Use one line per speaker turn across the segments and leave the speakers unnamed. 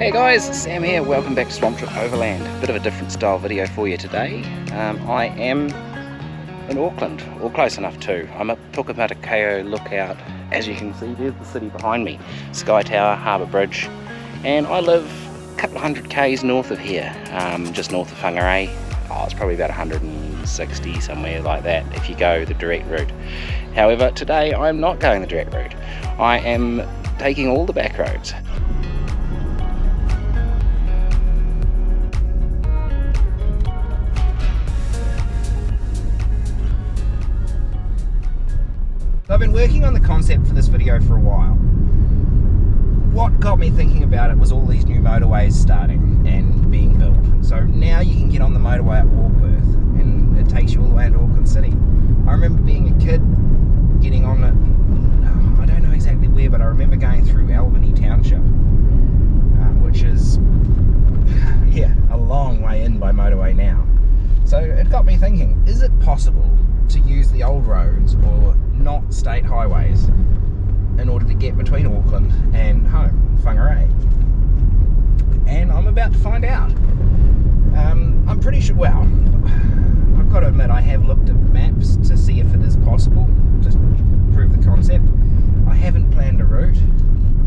Hey guys, Sam here, welcome back to SwampChook Overland. Bit of a different style video for you today. I am in Auckland, or close enough too. I'm at Pukematokeo Lookout. As you can see, there's the city behind me. Sky Tower, Harbour Bridge. And I live a couple of 100 k's north of here, just north of Whangarei. Oh, it's probably about 160, somewhere like that, if you go the direct route. However, today I'm not going the direct route. I am taking all the back roads. I've been working on the concept for this video for a while. What got me thinking about it was all these new motorways starting and being built. So now you can get on the motorway at Warkworth and it takes you all the way into Auckland City. I remember being a kid getting on it, I don't know exactly where, but I remember going through Albany Township, which is, yeah, a long way in by motorway now. So it got me thinking, is it possible to use the old roads or not state highways in order to get between Auckland and home, Whangarei? And I'm about to find out. I'm pretty sure, well, I've got to admit I have looked at maps to see if it is possible, just prove the concept. I haven't planned a route.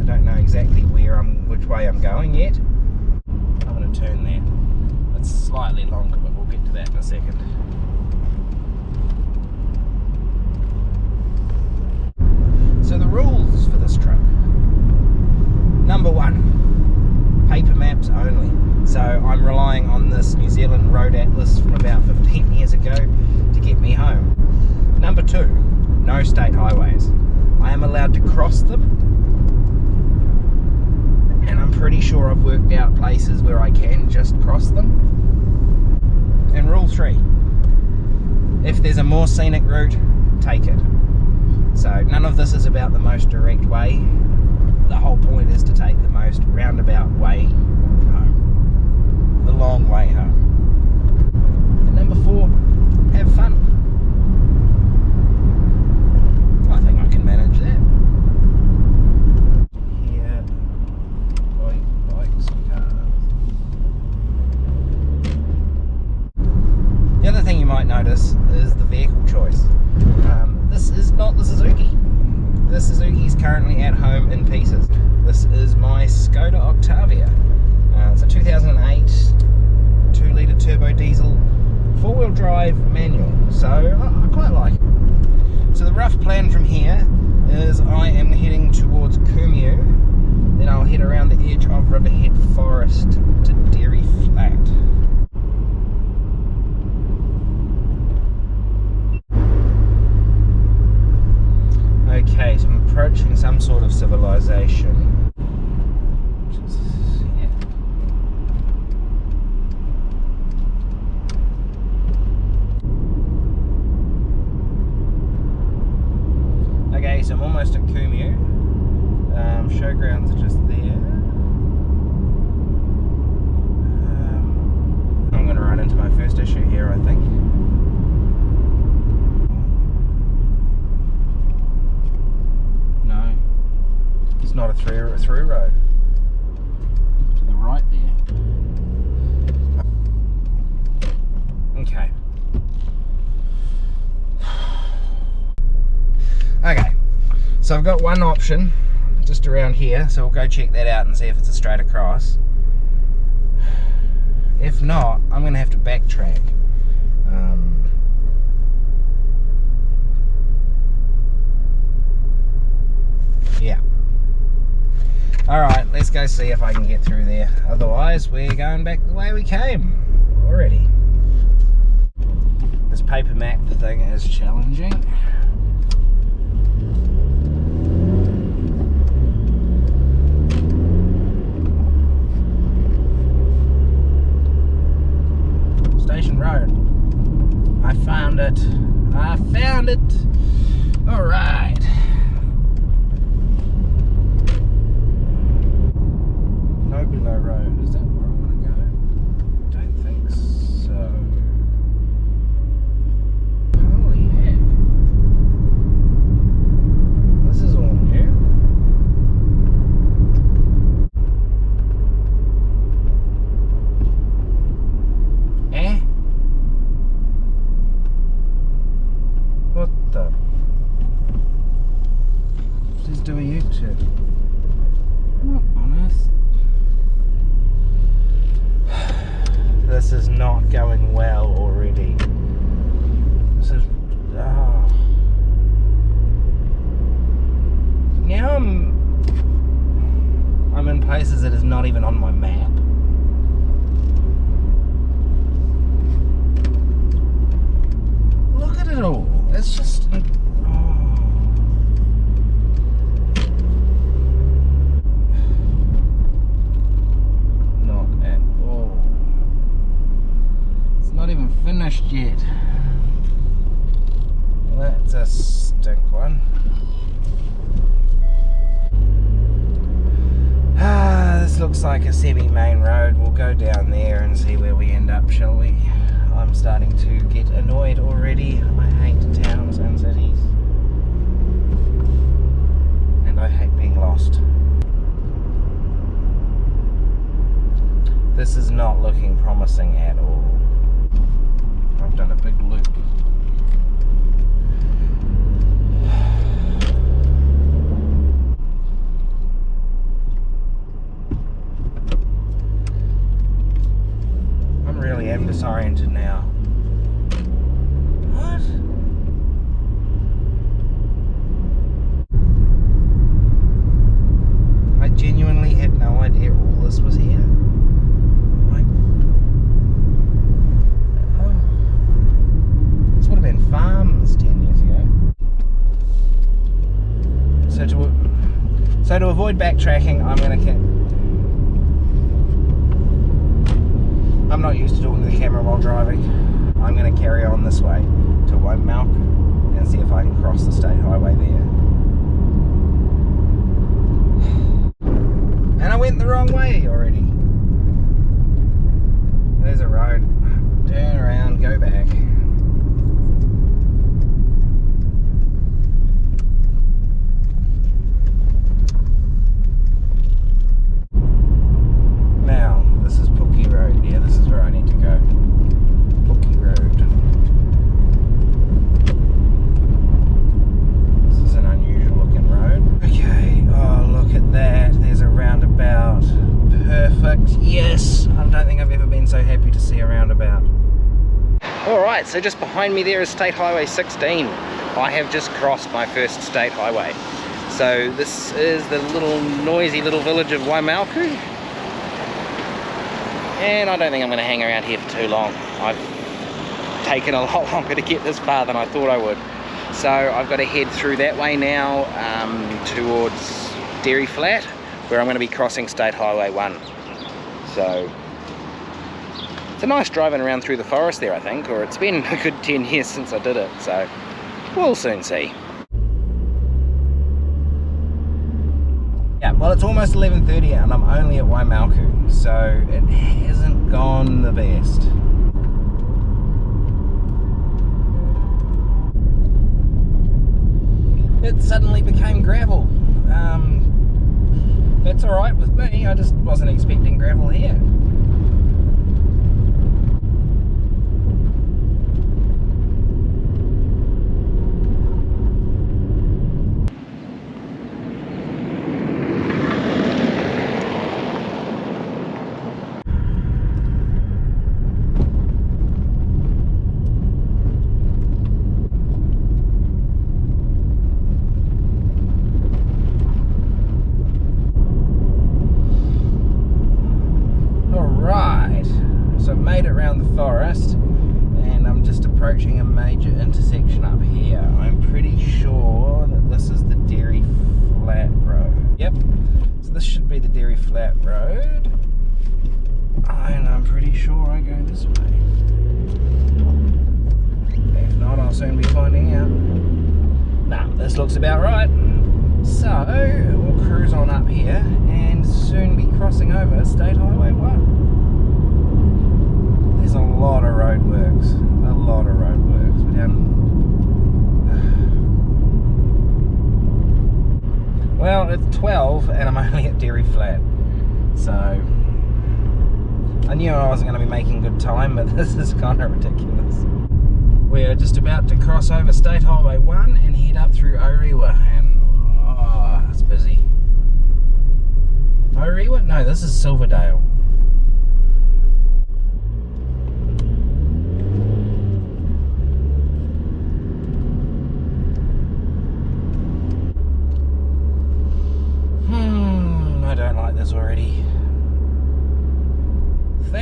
I don't know exactly which way I'm going yet. I'm going to turn there. It's slightly longer, but we'll get to that in a second. So the rules for this trip. Number one, paper maps only. So I'm relying on this New Zealand road atlas from about 15 years ago to get me home. Number two, no state highways. I am allowed to cross them, and I'm pretty sure I've worked out places where I can just cross them. And rule three, if there's a more scenic route, take it. So none of this is about the most direct way. The whole point is to take the most roundabout way home. The long way home. And number four, have fun. I think I can manage that. Here, bikes and cars. The other thing you might notice is the vehicle choice. This is not the Suzuki. The Suzuki is currently at home in pieces. This is my Skoda Octavia. It's a 2008 2-litre turbo diesel 4-wheel drive manual, so I quite like it. So the rough plan from here is I am heading towards Kumeu, then I'll head around the edge of Riverhead Forest to Dairy Flat. Okay, so I'm approaching some sort of civilization. Which is, yeah. Okay, so I'm almost at Kumeu. Showgrounds are just there. I'm going to run into my first issue here, I think. It's not a through road. To the right there. Okay. Okay. So I've got one option just around here, so we'll go check that out and see if it's a straight across. If not, I'm going to have to backtrack. Yeah. Alright, let's go see if I can get through there. Otherwise, we're going back the way we came already. This paper map thing is challenging. Station Road. I found it. I found it. Alright. Below road, is that where I want to go? Don't think so. Holy heck. This is all new. This is not going well already. This is... Oh. Now I'm in places that is not even on my map. Look at it all. It's just... Not even finished yet. That's a stink one. This looks like a semi-main road. We'll go down there and see where we end up, shall we? I'm starting to get annoyed already. I hate towns and cities. And I hate being lost. This is not looking promising at all. I've done a big loop. I really am disoriented now. What? I genuinely had no idea all this was here. Farms 10 years ago. So to avoid backtracking, I'm not used to talking to the camera while driving. I'm going to carry on this way to SwampChook and see if I can cross the state highway there. And I went the wrong way already. There's a road. Turn around, go back. Alright, so just behind me there is State Highway 16. I have just crossed my first state highway. So this is the little noisy little village of SwampChook. And I don't think I'm going to hang around here for too long. I've taken a lot longer to get this far than I thought I would. So I've got to head through that way now towards Dairy Flat, where I'm going to be crossing State Highway 1. So it's a nice driving around through the forest there, I think, or it's been a good 10 years since I did it, so we'll soon see. Yeah, well, it's almost 11:30 and I'm only at SwampChook, so it hasn't gone the best. It suddenly became gravel. That's alright with me, I just wasn't expecting gravel here. Forest, and I'm just approaching a major intersection up here. I'm pretty sure that this is the Dairy Flat Road. Yep, so this should be the Dairy Flat Road, and I'm pretty sure I go this way. If not, I'll soon be finding out. Nah, this looks about right. So we'll cruise on up here and soon be crossing over State Highway 1. There's a lot of roadworks, We're down. Well, it's 12 and I'm only at Dairy Flat, so I knew I wasn't going to be making good time, but this is kind of ridiculous. We're just about to cross over State Highway 1 and head up through Orewa, and oh, it's busy. Orewa? No, this is Silverdale.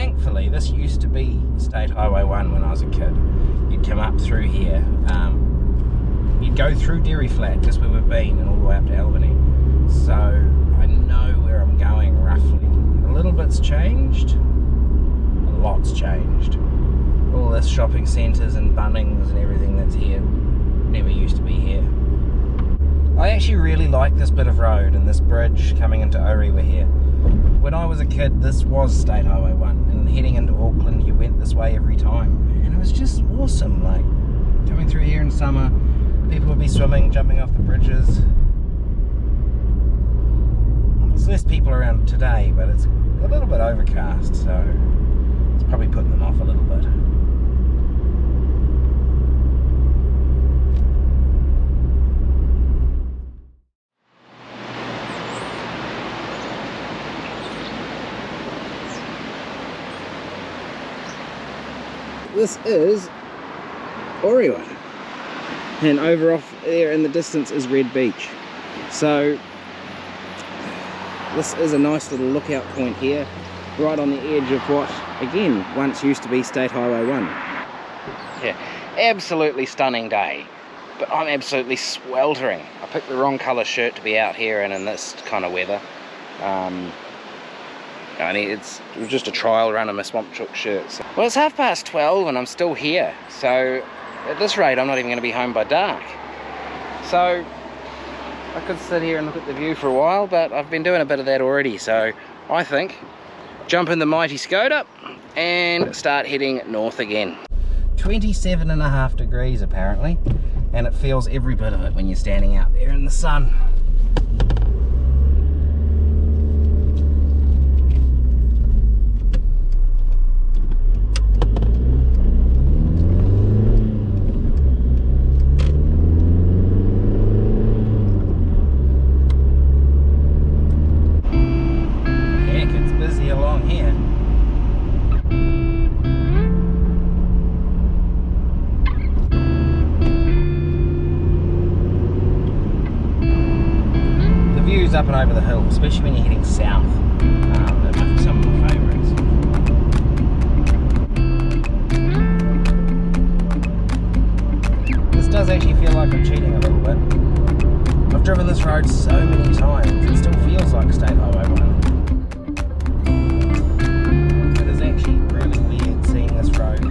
thankfully, this used to be State Highway 1 when I was a kid. You'd come up through here, you'd go through Dairy Flat, just where we've been, and all the way up to Albany. So I know where I'm going roughly. A little bit's changed, a lot's changed. All this shopping centres and Bunnings and everything that's here never used to be here. I actually really like this bit of road and this bridge coming into Orewa here. When I was a kid, this was State Highway 1, and heading into Auckland you went this way every time, and it was just awesome. Like coming through here in summer, people would be swimming, jumping off the bridges. There's less people around today, but it's a little bit overcast, so it's probably putting them off a little bit. This is Orewa, and over off there in the distance is Red Beach. So this is a nice little lookout point here, right on the edge of what again once used to be State Highway 1. Yeah, absolutely stunning day, but I'm absolutely sweltering. I picked the wrong colour shirt to be out here and in this kind of weather. It was just a trial run of my SwampChook shirt. So. Well, it's 12:30 and I'm still here. So at this rate, I'm not even going to be home by dark. So I could sit here and look at the view for a while, but I've been doing a bit of that already. So I think jump in the mighty Skoda and start heading north again. 27.5 degrees apparently, and it feels every bit of it when you're standing out there in the sun. Up and over the hill, especially when you're heading south. They're some of my favourites. This does actually feel like I'm cheating a little bit. I've driven this road so many times, it still feels like State Highway 1. It is actually really weird seeing this road.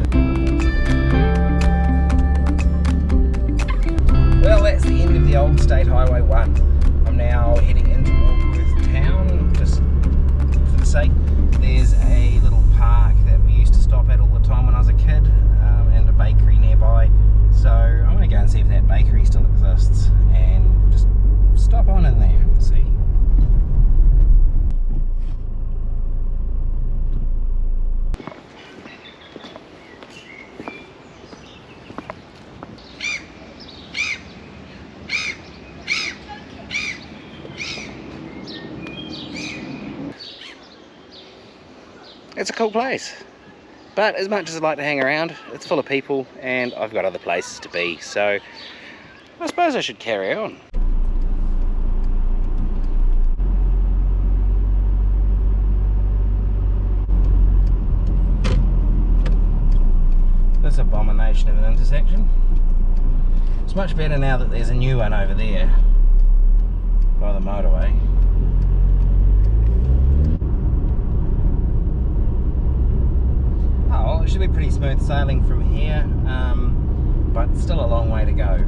Well, that's the end of the old State Highway 1. I'm now heading into Warkworth town, just for the sake. There's a little park that we used to stop at all the time when I was a kid, and a bakery nearby. So I'm going to go and see if that bakery still exists and just stop on in there and see. It's a cool place, but as much as I'd like to hang around, it's full of people and I've got other places to be, so I suppose I should carry on. This abomination of an intersection. It's much better now that there's a new one over there by the motorway. Oh, it should be pretty smooth sailing from here, but still a long way to go.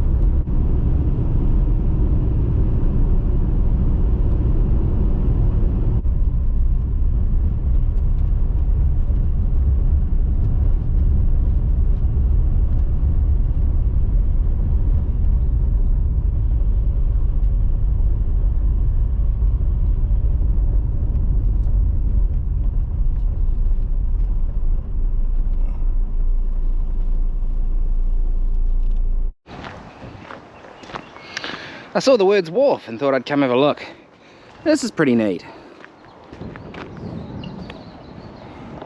I saw the words wharf and thought I'd come have a look. This is pretty neat.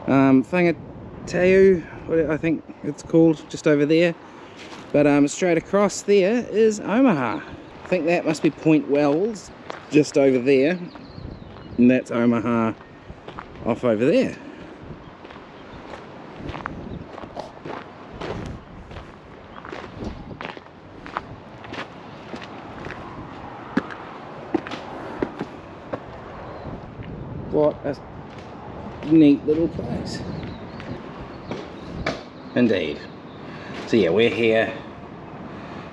Whangatau, what I think it's called, just over there. But straight across there is Omaha. I think that must be Point Wells, just over there. And that's Omaha off over there. a neat little place. Indeed. So yeah, we're here.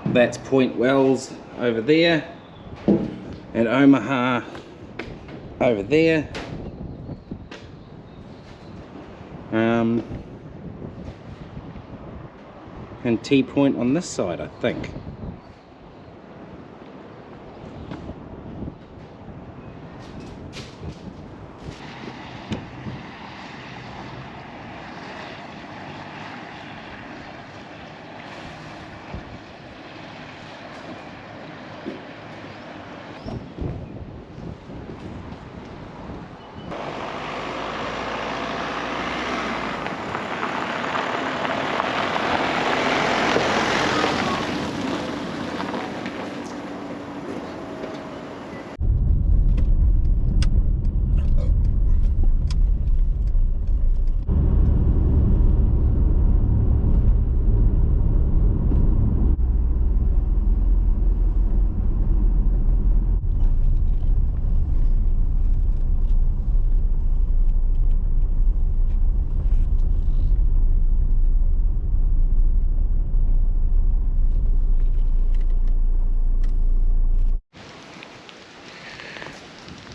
That's Point Wells over there, and Omaha over there. And T Point on this side, I think.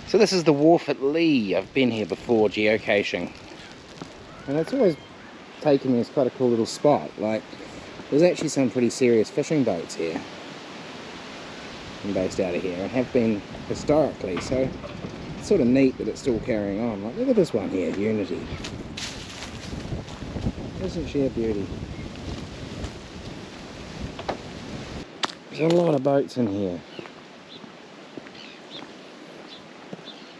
So this is the wharf at Leigh. I've been here before geocaching, and it's always taken me as quite a cool little spot. Like, there's actually some pretty serious fishing boats here. I'm based out of here and have been historically, so it's sort of neat that it's still carrying on. Like, look at this one here, Unity. Isn't she a beauty? There's a lot of boats in here.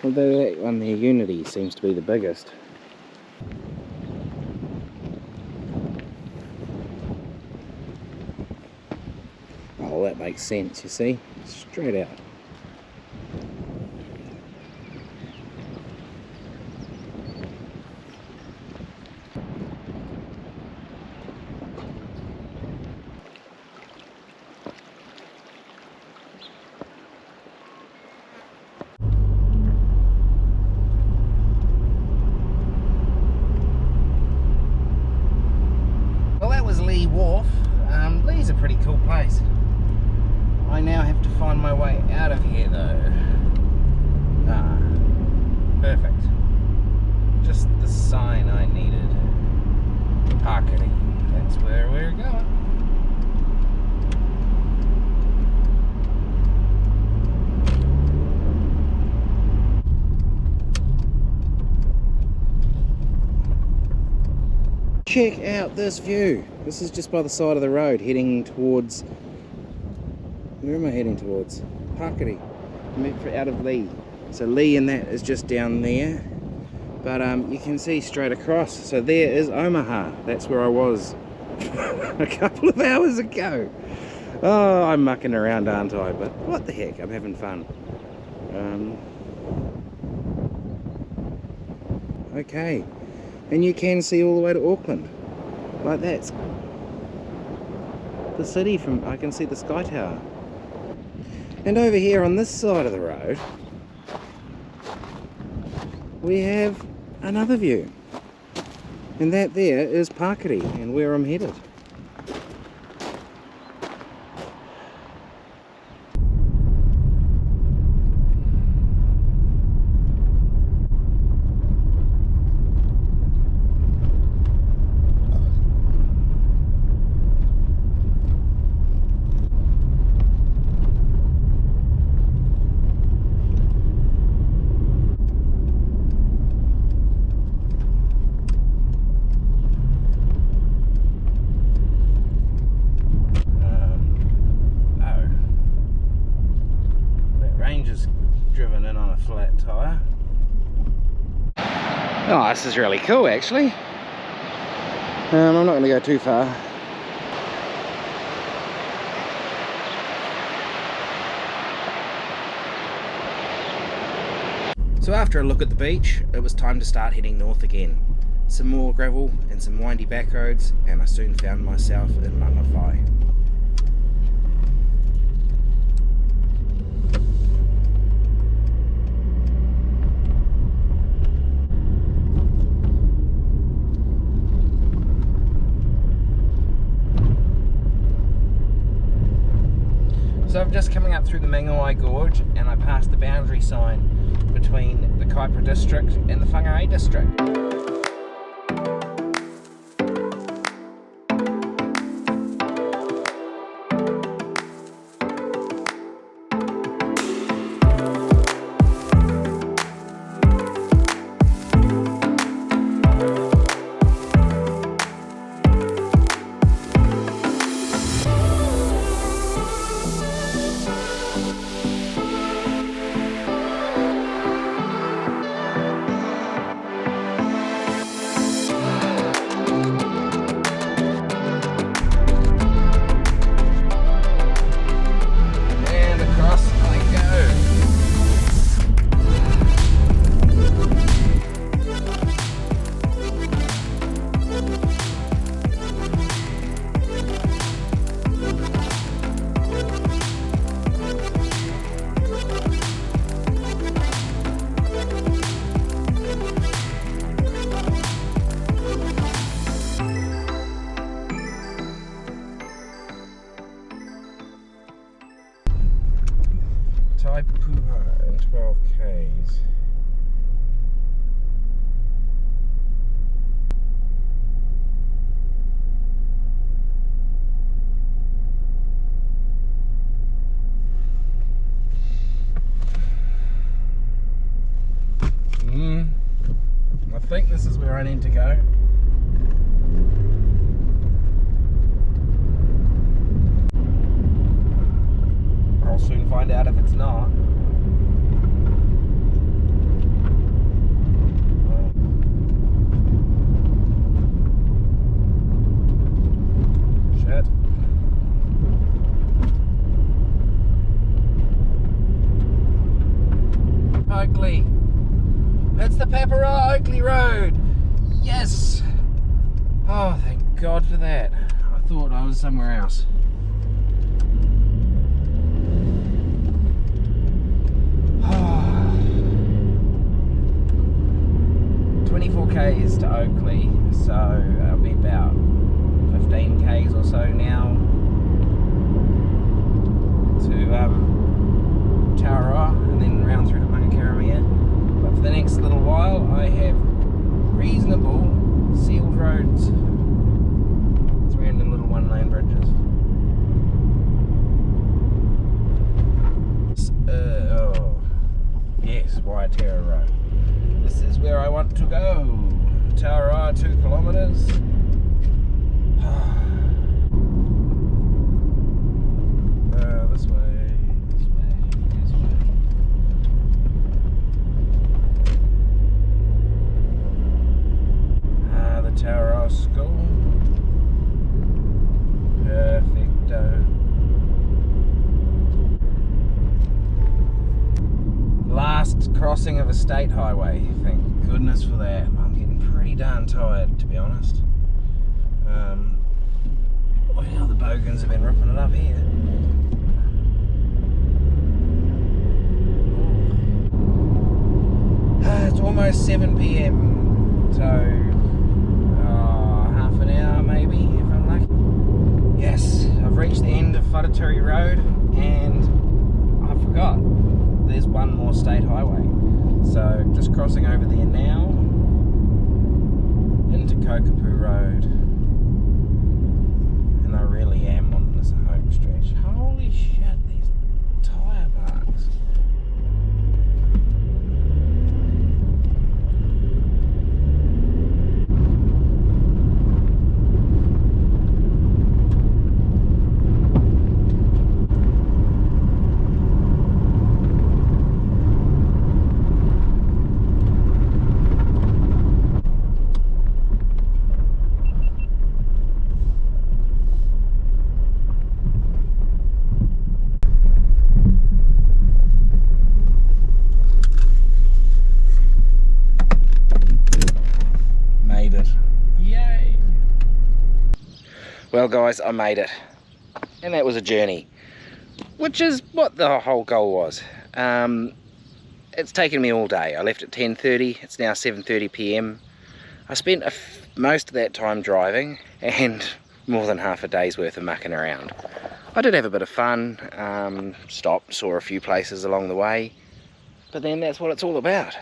Although that one there, Unity, seems to be the biggest. Oh, that makes sense, you see? Straight out. Leigh Wharf. Leigh's a pretty cool place. I now have to find my way out of here though. Ah, perfect. Just the sign I needed. Parking. That's where we're going. Check out this view. This is just by the side of the road, heading towards... Where am I heading towards? Parkeri. Out of Leigh. So Leigh and that is just down there. But you can see straight across. So there is Omaha. That's where I was a couple of hours ago. Oh, I'm mucking around, aren't I? But what the heck, I'm having fun. Okay. And you can see all the way to Auckland. Like that's the city from, I can see the Sky Tower. And over here on this side of the road, we have another view. And that there is Parkeri and where I'm headed. Driven in on a flat tyre. Oh, this is really cool actually. I'm not going to go too far. So after a look at the beach, it was time to start heading north again. Some more gravel and some windy back roads, and I soon found myself in Mangawhai. So I'm just coming up through the Mangawai Gorge and I passed the boundary sign between the Kaipara district and the Whangarei district. Taipuha in 12 Ks. I think this is where I need to go. I'll soon find out if it's not. Shit. Oakley. It's the Papara Oakley Road. Yes. Oh, thank God for that. I thought I was somewhere else. K's to Oakley, so it'll be about 15 K's or so now to Tauranga and then round through to Mangakaramia. But for the next little while I have reasonable sealed roads, 300 little one-lane bridges. Yes, Waitara Road. This is where I want to go. Tauranga, 2 kilometers. This way, this way, this way. The Tauranga school. Perfecto. Last crossing of a state highway, thank goodness for that. I'm getting pretty darn tired, to be honest. Well, the bogans have been ripping it up here. It's almost 7 PM, so half an hour maybe, if I'm lucky. Yes, I've reached the end of Wharatiri Road, and I forgot. There's one more state highway, so just crossing over there now into Kokopu Road, and I really am on this home stretch. Holy shit, these tyre barks. Well guys, I made it, and that was a journey, which is what the whole goal was. It's taken me all day. I left at 10:30, it's now 7:30 PM. I spent most of that time driving and more than half a day's worth of mucking around. I did have a bit of fun, stopped, saw a few places along the way, but then that's what it's all about.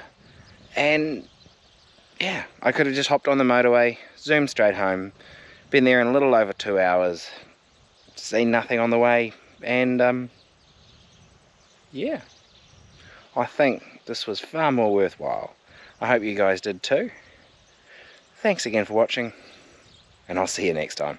And yeah, I could have just hopped on the motorway, zoomed straight home, been there in a little over 2 hours, seen nothing on the way, and yeah, I think this was far more worthwhile. I hope you guys did too. Thanks again for watching, and I'll see you next time.